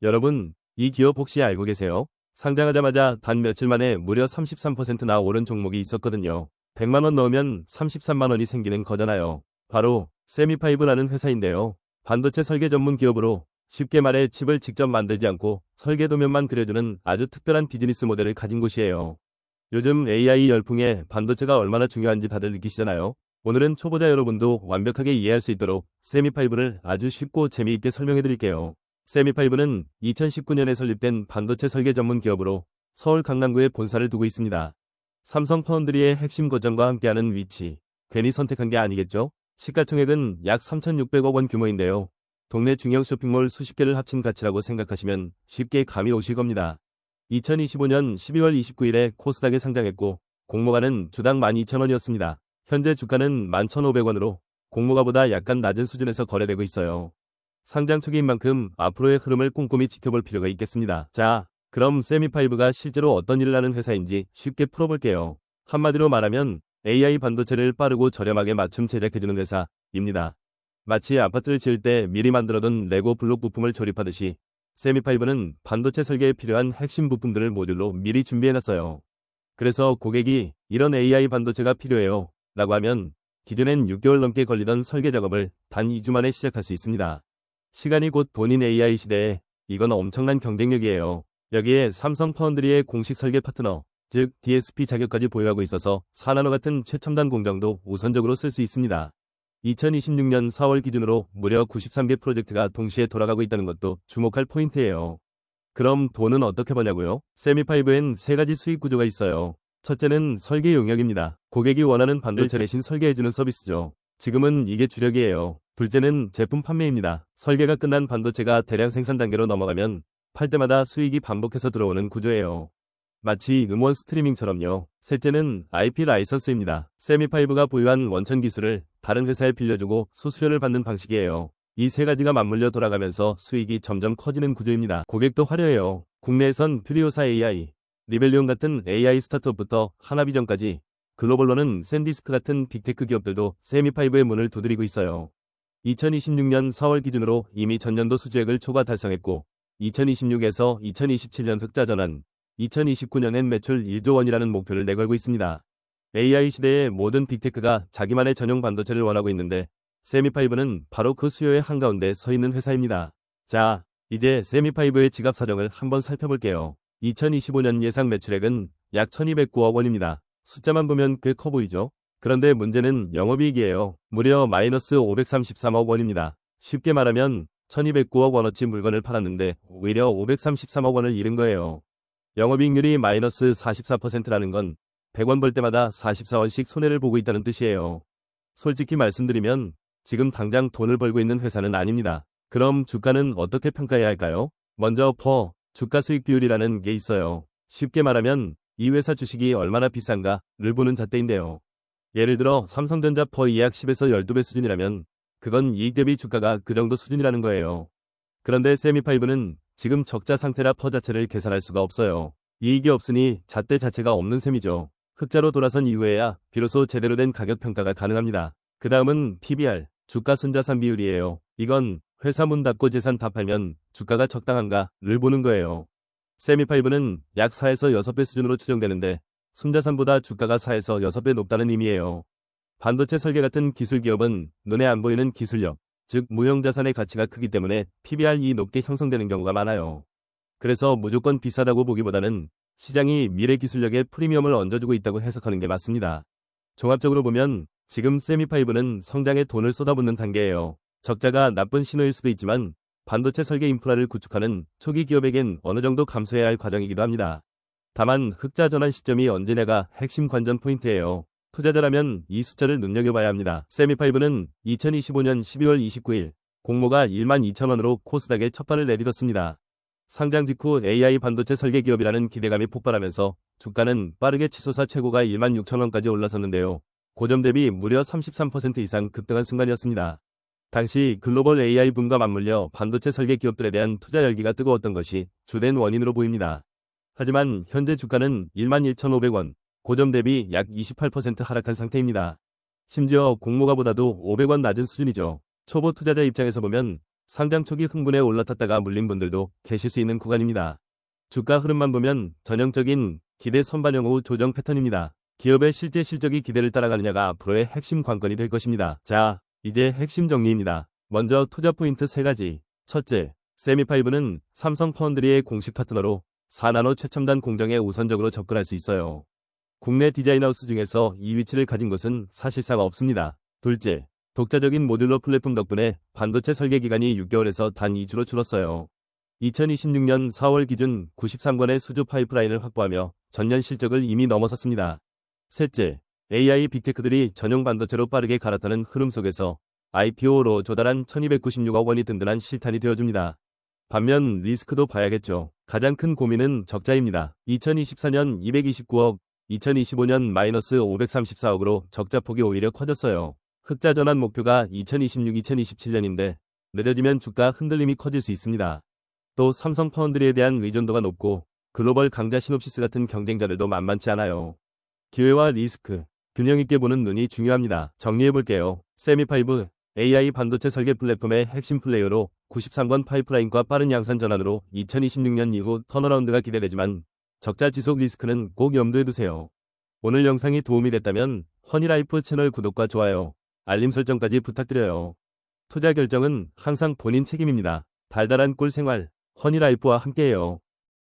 여러분, 이 기업 혹시 알고 계세요? 상장하자마자 단 며칠 만에 무려 33%나 오른 종목이 있었거든요. 100만원 넣으면 33만원이 생기는 거잖아요. 바로 세미파이브라는 회사인데요. 반도체 설계 전문 기업으로 쉽게 말해 칩을 직접 만들지 않고 설계 도면만 그려주는 아주 특별한 비즈니스 모델을 가진 곳이에요. 요즘 AI 열풍에 반도체가 얼마나 중요한지 다들 느끼시잖아요. 오늘은 초보자 여러분도 완벽하게 이해할 수 있도록 세미파이브를 아주 쉽고 재미있게 설명해 드릴게요. 세미파이브는 2019년에 설립된 반도체 설계 전문 기업으로 서울 강남구에 본사를 두고 있습니다. 삼성 파운드리의 핵심 거점과 함께하는 위치, 괜히 선택한 게 아니겠죠? 시가총액은 약 3,600억 원 규모인데요. 동네 중형 쇼핑몰 수십 개를 합친 가치라고 생각하시면 쉽게 감이 오실 겁니다. 2025년 12월 29일에 코스닥에 상장했고 공모가는 주당 12,000원이었습니다. 현재 주가는 11,500원으로 공모가보다 약간 낮은 수준에서 거래되고 있어요. 상장 초기인 만큼 앞으로의 흐름을 꼼꼼히 지켜볼 필요가 있겠습니다. 자, 그럼 세미파이브가 실제로 어떤 일을 하는 회사인지 쉽게 풀어볼게요. 한마디로 말하면 AI 반도체를 빠르고 저렴하게 맞춤 제작해주는 회사입니다. 마치 아파트를 지을 때 미리 만들어둔 레고 블록 부품을 조립하듯이 세미파이브는 반도체 설계에 필요한 핵심 부품들을 모듈로 미리 준비해놨어요. 그래서 고객이 이런 AI 반도체가 필요해요 라고 하면 기존엔 6개월 넘게 걸리던 설계 작업을 단 2주 만에 시작할 수 있습니다. 시간이 곧 돈인 AI 시대에 이건 엄청난 경쟁력이에요. 여기에 삼성 파운드리의 공식 설계 파트너, 즉 DSP 자격까지 보유하고 있어서 4나노 같은 최첨단 공정도 우선적으로 쓸 수 있습니다. 2026년 4월 기준으로 무려 93개 프로젝트가 동시에 돌아가고 있다는 것도 주목할 포인트예요. 그럼 돈은 어떻게 버냐고요? 세미파이브엔 세 가지 수익 구조가 있어요. 첫째는 설계 용역입니다. 고객이 원하는 반도체 대신 설계해주는 서비스죠. 지금은 이게 주력이에요. 둘째는 제품 판매입니다. 설계가 끝난 반도체가 대량 생산 단계로 넘어가면 팔 때마다 수익이 반복해서 들어오는 구조예요. 마치 음원 스트리밍처럼요. 셋째는 IP 라이선스입니다. 세미파이브가 보유한 원천 기술을 다른 회사에 빌려주고 수수료를 받는 방식이에요. 이 세 가지가 맞물려 돌아가면서 수익이 점점 커지는 구조입니다. 고객도 화려해요. 국내에선 퓨리오사 AI, 리벨리온 같은 AI 스타트업부터 하나비전까지, 글로벌로는 샌디스크 같은 빅테크 기업들도 세미파이브의 문을 두드리고 있어요. 2026년 4월 기준으로 이미 전년도 수주액을 초과 달성했고 2026에서 2027년 흑자 전환, 2029년엔 매출 1조 원이라는 목표를 내걸고 있습니다. AI 시대의 모든 빅테크가 자기만의 전용 반도체를 원하고 있는데 세미파이브는 바로 그 수요의 한가운데 서 있는 회사입니다. 자, 이제 세미파이브의 지갑 사정을 한번 살펴볼게요. 2025년 예상 매출액은 약 1,209억 원입니다. 숫자만 보면 꽤 커 보이죠? 그런데 문제는 영업이익이에요. 무려 마이너스 533억 원입니다. 쉽게 말하면 1,209억 원어치 물건을 팔았는데 오히려 533억 원을 잃은 거예요. 영업이익률이 마이너스 44%라는 건 100원 벌 때마다 44원씩 손해를 보고 있다는 뜻이에요. 솔직히 말씀드리면 지금 당장 돈을 벌고 있는 회사는 아닙니다. 그럼 주가는 어떻게 평가해야 할까요? 먼저 퍼 주가 수익 비율이라는 게 있어요. 쉽게 말하면 이 회사 주식이 얼마나 비싼가를 보는 잣대인데요. 예를 들어 삼성전자 퍼 2약 10에서 12배 수준이라면 그건 이익 대비 주가가 그 정도 수준이라는 거예요. 그런데 세미파이브는 지금 적자 상태라 퍼 자체를 계산할 수가 없어요. 이익이 없으니 잣대 자체가 없는 셈이죠. 흑자로 돌아선 이후에야 비로소 제대로 된 가격 평가가 가능합니다. 그 다음은 PBR, 주가 순자산 비율이에요. 이건 회사 문 닫고 재산 다 팔면 주가가 적당한가를 보는 거예요. 세미파이브는 약 4에서 6배 수준으로 추정되는데 순자산보다 주가가 4에서 6배 높다는 의미예요. 반도체 설계 같은 기술 기업은 눈에 안 보이는 기술력, 즉 무형자산의 가치가 크기 때문에 PBR이 높게 형성되는 경우가 많아요. 그래서 무조건 비싸다고 보기보다는 시장이 미래 기술력에 프리미엄을 얹어주고 있다고 해석하는 게 맞습니다. 종합적으로 보면 지금 세미파이브는 성장에 돈을 쏟아붓는 단계예요. 적자가 나쁜 신호일 수도 있지만 반도체 설계 인프라를 구축하는 초기 기업에겐 어느 정도 감수해야 할 과정이기도 합니다. 다만 흑자 전환 시점이 언제냐가 핵심 관전 포인트예요. 투자자라면 이 숫자를 눈여겨봐야 합니다. 세미파이브는 2025년 12월 29일 공모가 12,000원으로 코스닥에 첫 발을 내딛었습니다. 상장 직후 AI 반도체 설계 기업이라는 기대감이 폭발하면서 주가는 빠르게 치솟아 최고가 16,000원까지 올라섰는데요. 고점 대비 무려 33% 이상 급등한 순간이었습니다. 당시 글로벌 AI 붐과 맞물려 반도체 설계 기업들에 대한 투자 열기가 뜨거웠던 것이 주된 원인으로 보입니다. 하지만 현재 주가는 11,500원, 고점 대비 약 28% 하락한 상태입니다. 심지어 공모가보다도 500원 낮은 수준이죠. 초보 투자자 입장에서 보면 상장 초기 흥분에 올라탔다가 물린 분들도 계실 수 있는 구간입니다. 주가 흐름만 보면 전형적인 기대 선반영 후 조정 패턴입니다. 기업의 실제 실적이 기대를 따라가느냐가 앞으로의 핵심 관건이 될 것입니다. 자, 이제 핵심 정리입니다. 먼저 투자 포인트 3가지. 첫째, 세미파이브는 삼성 파운드리의 공식 파트너로 4나노 최첨단 공정에 우선적으로 접근할 수 있어요. 국내 디자인하우스 중에서 이 위치를 가진 곳은 사실상 없습니다. 둘째, 독자적인 모듈러 플랫폼 덕분에 반도체 설계 기간이 6개월에서 단 2주로 줄었어요. 2026년 4월 기준 93건의 수주 파이프라인을 확보하며 전년 실적을 이미 넘어섰습니다. 셋째, AI 빅테크들이 전용 반도체로 빠르게 갈아타는 흐름 속에서 IPO로 조달한 1296억 원이 든든한 실탄이 되어줍니다. 반면 리스크도 봐야겠죠. 가장 큰 고민은 적자입니다. 2024년 229억, 2025년 마이너스 534억으로 적자폭이 오히려 커졌어요. 흑자 전환 목표가 2026-2027년인데 늦어지면 주가 흔들림이 커질 수 있습니다. 또 삼성 파운드리에 대한 의존도가 높고 글로벌 강자 시놉시스 같은 경쟁자들도 만만치 않아요. 기회와 리스크, 균형 있게 보는 눈이 중요합니다. 정리해볼게요. 세미파이브, AI 반도체 설계 플랫폼의 핵심 플레이어로 93건 파이프라인과 빠른 양산 전환으로 2026년 이후 턴어라운드가 기대되지만 적자 지속 리스크는 꼭 염두에 두세요. 오늘 영상이 도움이 됐다면 허니라이프 채널 구독과 좋아요, 알림 설정까지 부탁드려요. 투자 결정은 항상 본인 책임입니다. 달달한 꿀 생활, 허니라이프와 함께해요.